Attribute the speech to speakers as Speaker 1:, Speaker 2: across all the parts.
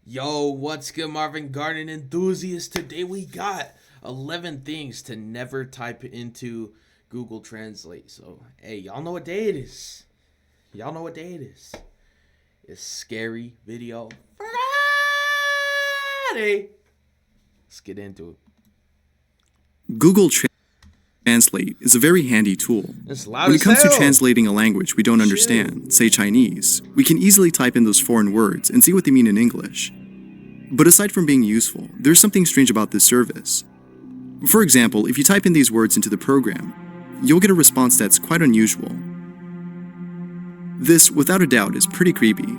Speaker 1: Yo, what's good, Marvin Garden enthusiasts? Today we got 11 things to never type into Google Translate. So, hey, y'all know what day it is. Y'all know what day it is. It's Scary Video Friday. Let's get into it.
Speaker 2: Google Translate is a very handy tool.
Speaker 1: It's loud
Speaker 2: When
Speaker 1: as
Speaker 2: it comes to
Speaker 1: hell.
Speaker 2: translating a language we don't understand, say Chinese, we can easily type in those foreign words and see what they mean in English. But aside from being useful, there's something strange about this service. For example, if you type in these words into the program, you'll get a response that's quite unusual. This, without a doubt, is pretty creepy.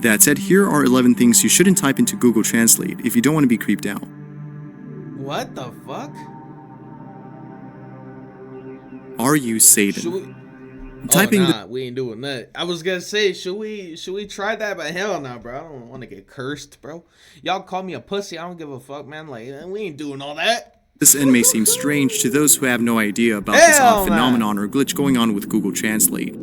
Speaker 2: That said, here are 11 things you shouldn't type into Google Translate if you don't want to be creeped out.
Speaker 1: What the fuck?
Speaker 2: Are you Satan?
Speaker 1: Should we...
Speaker 2: Typing
Speaker 1: oh, nah, we ain't doing that. I was gonna say, should we try that? But hell no, bro. I don't want to get cursed, bro. Y'all call me a pussy. I don't give a fuck, man. Like, we ain't doing all that.
Speaker 2: This end may seem strange to those who have no idea about this
Speaker 1: Hell
Speaker 2: odd phenomenon or glitch going on with Google Translate.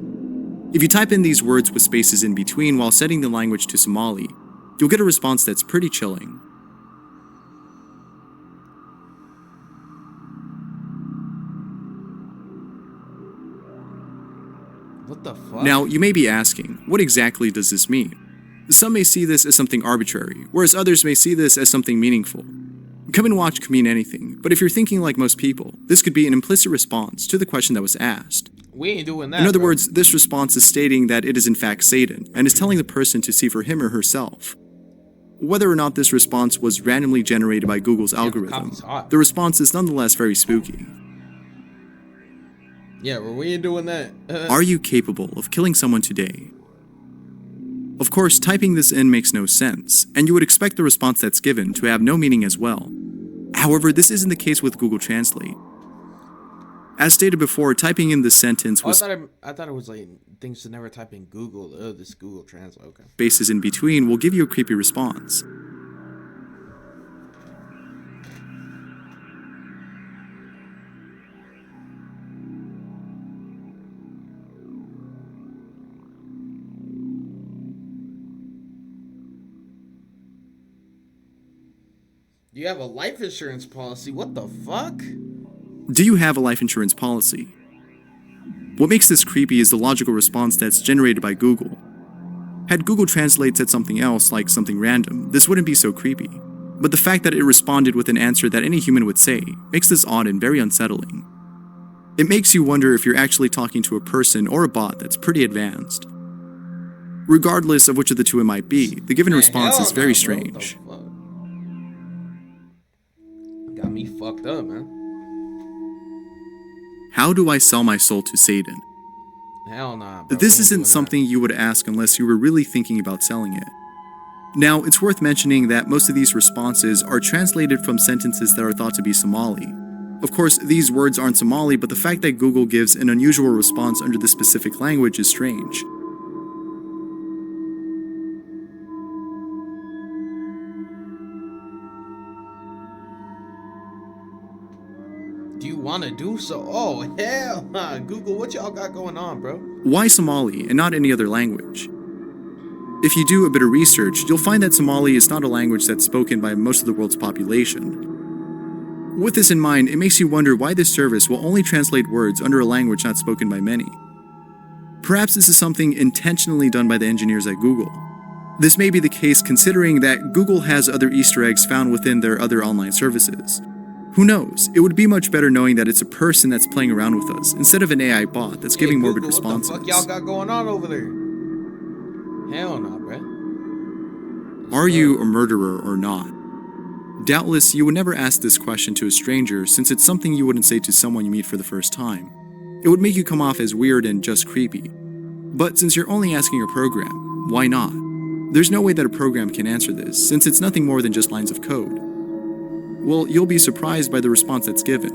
Speaker 2: If you type in these words with spaces in between while setting the language to Somali, you'll get a response that's pretty chilling.
Speaker 1: What the fuck?
Speaker 2: Now, you may be asking, what exactly does this mean? Some may see this as something arbitrary, whereas others may see this as something meaningful. Come and watch could mean anything, but if you're thinking like most people, this could be an implicit response to the question that was asked.
Speaker 1: We ain't doing that.
Speaker 2: In other
Speaker 1: bro.
Speaker 2: words, this response is stating that it is in fact Satan, and is telling the person to see for him or herself. Whether or not this response was randomly generated by Google's algorithm,
Speaker 1: copy's hot.
Speaker 2: the response is nonetheless very spooky.
Speaker 1: Yeah, well, we ain't doing that.
Speaker 2: Are you capable of killing someone today? Of course, typing this in makes no sense, and you would expect the response that's given to have no meaning as well. However, this isn't the case with Google Translate. As stated before, typing in this sentence
Speaker 1: Oh,
Speaker 2: with
Speaker 1: I thought it was like things to never type in Google. Oh, this Google Translate. Okay.
Speaker 2: spaces in between will give you a creepy response.
Speaker 1: You have a life insurance policy. What the fuck?
Speaker 2: Do you have a life insurance policy? What makes this creepy is the logical response that's generated by Google. Had Google Translate said something else, like something random, this wouldn't be so creepy. But the fact that it responded with an answer that any human would say makes this odd and very unsettling. It makes you wonder if you're actually talking to a person or a bot that's pretty advanced. Regardless of which of the two it might be, the given
Speaker 1: Man,
Speaker 2: response
Speaker 1: hell
Speaker 2: is
Speaker 1: no,
Speaker 2: very
Speaker 1: bro.
Speaker 2: strange.
Speaker 1: What the fuck? Got me fucked up, man.
Speaker 2: How do I sell my soul to Satan?
Speaker 1: Hell nah, bro.
Speaker 2: This
Speaker 1: We ain't
Speaker 2: isn't
Speaker 1: doing
Speaker 2: something you would ask unless you were really thinking about selling it. Now, it's worth mentioning that most of these responses are translated from sentences that are thought to be Somali. Of course, these words aren't Somali, but the fact that Google gives an unusual response under this specific language is strange.
Speaker 1: that. Do you want to do so? Oh, hell nah. Google, what y'all got going on, bro?
Speaker 2: Why Somali and not any other language? If you do a bit of research, you'll find that Somali is not a language that's spoken by most of the world's population. With this in mind, it makes you wonder why this service will only translate words under a language not spoken by many. Perhaps this is something intentionally done by the engineers at Google. This may be the case considering that Google has other Easter eggs found within their other online services. Who knows? It would be much better knowing that it's a person that's playing around with us instead of an AI bot that's giving
Speaker 1: Hey,
Speaker 2: morbid
Speaker 1: Google,
Speaker 2: responses.
Speaker 1: What the fuck y'all got going on over there? Hell nah, bro.
Speaker 2: Are you a murderer or not? Doubtless, you would never ask this question to a stranger since it's something you wouldn't say to someone you meet for the first time. It would make you come off as weird and just creepy. But since you're only asking a program, why not? There's no way that a program can answer this since it's nothing more than just lines of code. Well, you'll be surprised by the response that's given.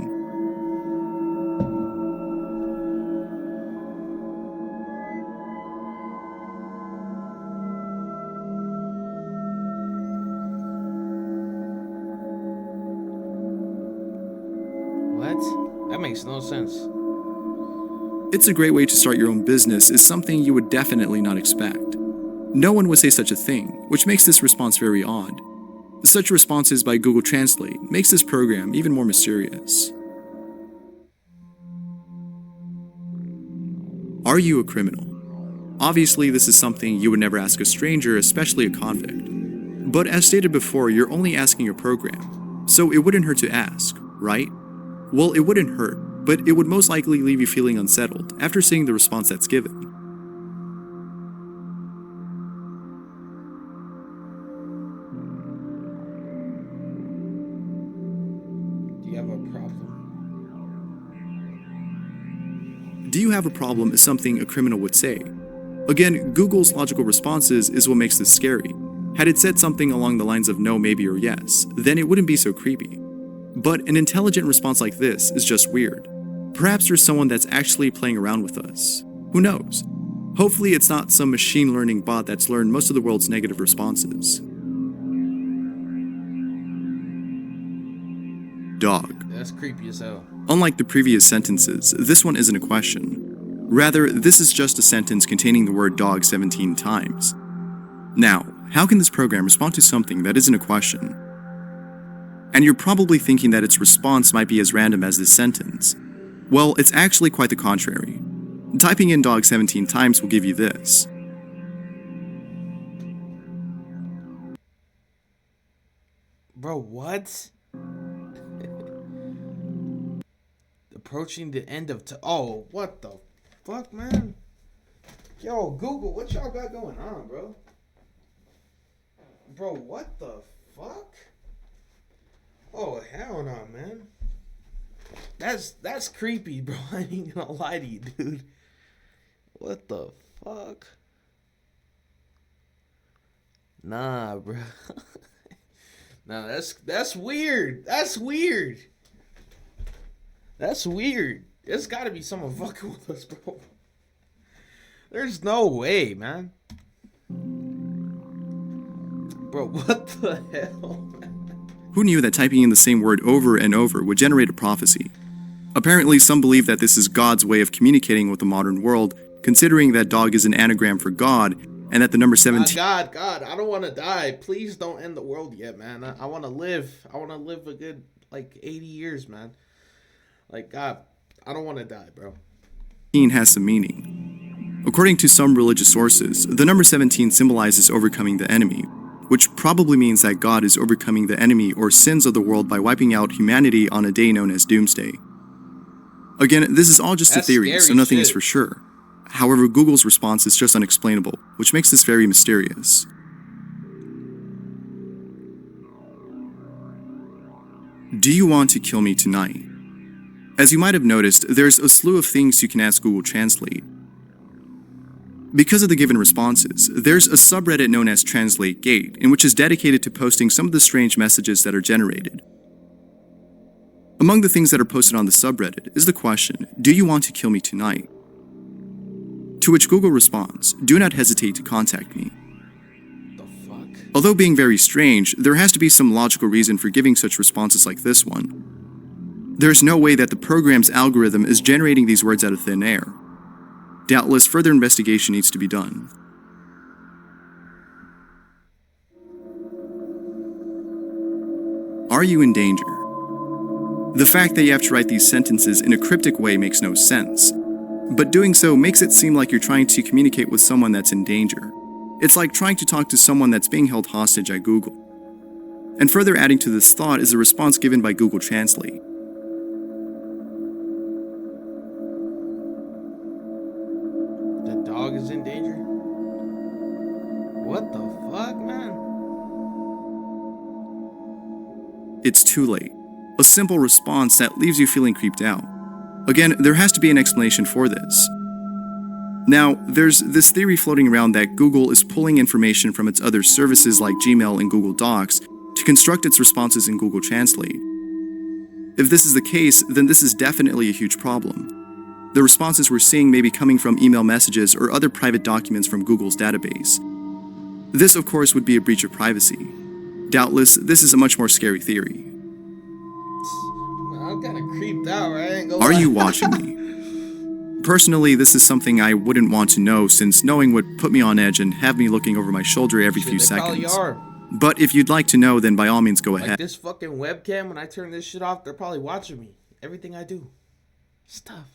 Speaker 1: What? That makes no sense.
Speaker 2: It's a great way to start your own business is something you would definitely not expect. No one would say such a thing, which makes this response very odd. Such responses by Google Translate makes this program even more mysterious. Are you a criminal? Obviously, this is something you would never ask a stranger, especially a convict. But as stated before, you're only asking your program, so it wouldn't hurt to ask, right? Well, it wouldn't hurt, but it would most likely leave you feeling unsettled after seeing the response that's given.
Speaker 1: Do you have a problem?
Speaker 2: Do you have a problem is something a criminal would say. Again, Google's logical responses is what makes this scary. Had it said something along the lines of no, maybe, or yes, then it wouldn't be so creepy. But an intelligent response like this is just weird. Perhaps there's someone that's actually playing around with us. Who knows? Hopefully it's not some machine learning bot that's learned most of the world's negative responses. Dog.
Speaker 1: That's creepy as hell.
Speaker 2: Unlike the previous sentences, this one isn't a question. Rather, this is just a sentence containing the word dog 17 times. Now, how can this program respond to something that isn't a question? And you're probably thinking that its response might be as random as this sentence. Well, it's actually quite the contrary. Typing in dog 17 times will give you this.
Speaker 1: Bro, what? Approaching the end of oh, what the fuck, man? Yo, Google, what y'all got going on, bro? Bro, what the fuck? Oh, hell no, man. That's creepy, bro. I ain't gonna lie to you, dude. What the fuck? Nah, bro. Nah, that's weird. That's weird. That's weird. There's gotta be someone fucking with us, bro. There's no way, man. Bro, what the hell, man?
Speaker 2: Who knew that typing in the same word over and over would generate a prophecy? Apparently, some believe that this is God's way of communicating with the modern world, considering that dog is an anagram for God, and that the number 17...
Speaker 1: God, I don't want to die. Please don't end the world yet, man. I want to live. I want to live a good, 80 years, man. God, I don't want to die, bro.
Speaker 2: has some meaning. According to some religious sources, the number 17 symbolizes overcoming the enemy, which probably means that God is overcoming the enemy or sins of the world by wiping out humanity on a day known as Doomsday. Again, this is all just a theory, so nothing is for sure. However, Google's response is just unexplainable, which makes this very mysterious. Do you want to kill me tonight? As you might have noticed, there's a slew of things you can ask Google Translate. Because of the given responses, there's a subreddit known as TranslateGate, in which is dedicated to posting some of the strange messages that are generated. Among the things that are posted on the subreddit is the question, do you want to kill me tonight? To which Google responds, do not hesitate to contact me.
Speaker 1: The fuck?
Speaker 2: Although being very strange, there has to be some logical reason for giving such responses like this one. There's no way that the program's algorithm is generating these words out of thin air. Doubtless, further investigation needs to be done. Are you in danger? The fact that you have to write these sentences in a cryptic way makes no sense, but doing so makes it seem like you're trying to communicate with someone that's in danger. It's like trying to talk to someone that's being held hostage at Google. And further adding to this thought is the response given by Google Translate.
Speaker 1: The dog is in danger? What the fuck, man?
Speaker 2: It's too late. A simple response that leaves you feeling creeped out. Again, there has to be an explanation for this. Now, there's this theory floating around that Google is pulling information from its other services like Gmail and Google Docs to construct its responses in Google Translate. If this is the case, then this is definitely a huge problem. The responses we're seeing may be coming from email messages or other private documents from Google's database. This, of course, would be a breach of privacy. Doubtless, this is a much more scary theory.
Speaker 1: I'm kind of creeped out, right?
Speaker 2: Are you watching me? Personally, this is something I wouldn't want to know, since knowing would put me on edge and have me looking over my shoulder every few
Speaker 1: They probably
Speaker 2: seconds.
Speaker 1: are.
Speaker 2: But if you'd like to know, then by all means go
Speaker 1: Like
Speaker 2: ahead.
Speaker 1: this fucking webcam, when I turn this shit off, they're probably watching me. Everything I do. Stuff.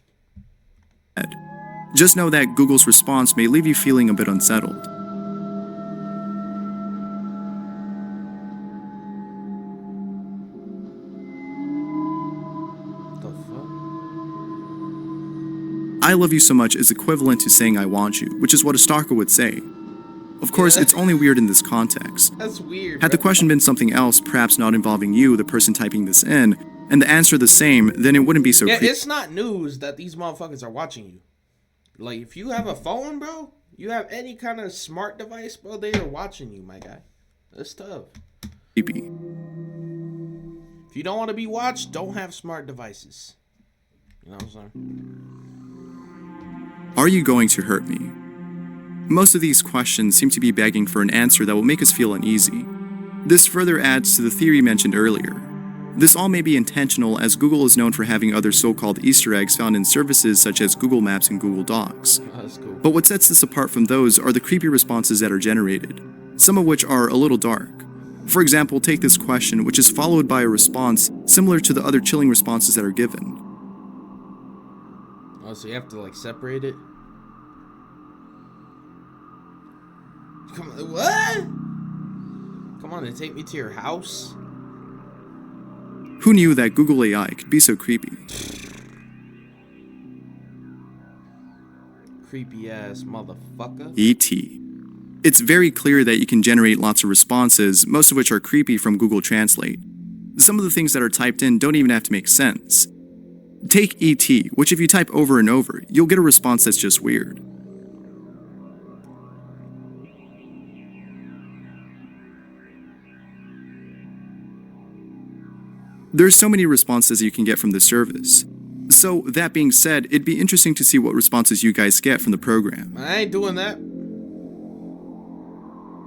Speaker 2: Just know that Google's response may leave you feeling a bit unsettled.
Speaker 1: The fuck?
Speaker 2: I love you so much is equivalent to saying I want you, which is what a stalker would say. Of course, it's only weird in this context.
Speaker 1: That's weird.
Speaker 2: Had the
Speaker 1: bro.
Speaker 2: question been something else, perhaps not involving you, the person typing this in, and the answer the same, then it wouldn't be so
Speaker 1: Yeah,
Speaker 2: creepy.
Speaker 1: it's not news that these motherfuckers are watching you. Like, if you have a phone, bro, you have any kind of smart device, bro, they are watching you, my guy. That's tough. If you don't want to be watched, don't have smart devices. You know what I'm saying?
Speaker 2: Are you going to hurt me? Most of these questions seem to be begging for an answer that will make us feel uneasy. This further adds to the theory mentioned earlier. This all may be intentional, as Google is known for having other so-called Easter eggs found in services such as Google Maps and Google Docs.
Speaker 1: Oh, that's cool.
Speaker 2: But what sets this apart from those are the creepy responses that are generated, some of which are a little dark. For example, take this question, which is followed by a response similar to the other chilling responses that are given.
Speaker 1: Oh, so you have to, like, separate it? Come on, what? Come on and take me to your house?
Speaker 2: Who knew that Google AI could be so creepy?
Speaker 1: Creepy ass motherfucker.
Speaker 2: E.T. It's very clear that you can generate lots of responses, most of which are creepy from Google Translate. Some of the things that are typed in don't even have to make sense. Take E.T., which if you type over and over, you'll get a response that's just weird. There's so many responses you can get from this service. So, that being said, it'd be interesting to see what responses you guys get from the program.
Speaker 1: I ain't doing that.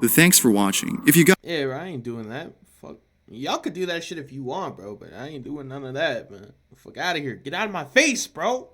Speaker 2: Thanks for watching. If you got
Speaker 1: Yeah, bro, I ain't doing that. Fuck. Y'all could do that shit if you want, bro, but I ain't doing none of that, man. Fuck out of here. Get out of my face, bro.